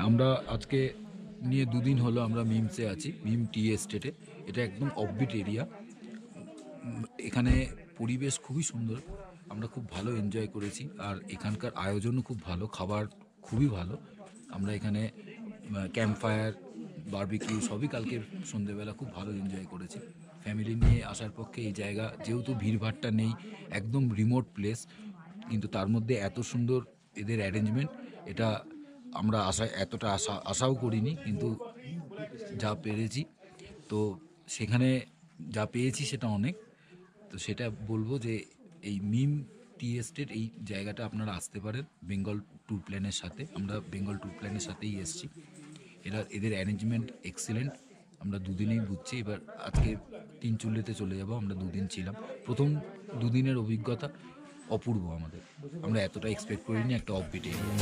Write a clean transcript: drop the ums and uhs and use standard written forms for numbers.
আমরা আজকে নিয়ে দুদিন হলো আমরা মিমসে আছি, মিম টি এস্টেটে। এটা একদম অফবিট এরিয়া। এখানে পরিবেশ খুবই সুন্দর, আমরা খুব ভালো এনজয় করেছি। আর এখানকার আয়োজনও খুব ভালো, খাবার খুবই ভালো। আমরা এখানে ক্যাম্প ফায়ার, বারবিকিউ সবই কালকে সন্ধেবেলা খুব ভালো এনজয় করেছি। ফ্যামিলি নিয়ে আসার পক্ষে এই জায়গা, যেহেতু ভিড়ভাট্টা নেই, একদম রিমোট প্লেস, কিন্তু তার মধ্যে এত সুন্দর এদের অ্যারেঞ্জমেন্ট, এটা আমরা এতটা আশাও করিনি, কিন্তু যা পেরেছি, তো সেখানে যা পেয়েছি সেটা অনেক। তো সেটা বলবো যে এই মিম টি এস্টেট, এই জায়গাটা আপনারা আসতে পারেন বেঙ্গল ট্যুর প্ল্যানের সাথে। আমরা বেঙ্গল ট্যুর প্ল্যানের সাথেই এসেছি। এদের অ্যারেঞ্জমেন্ট এক্সিলেন্ট। আমরা দুদিনেই বুঝছি। এবার আজকে তিনচুল্লিতে চলে যাব, আমরা দুদিন ছিলাম। প্রথম দুদিনের অভিজ্ঞতা অপূর্ব আমাদের। আমরা এতটা এক্সপেক্ট করিনি একটা অফবিট এরিয়া।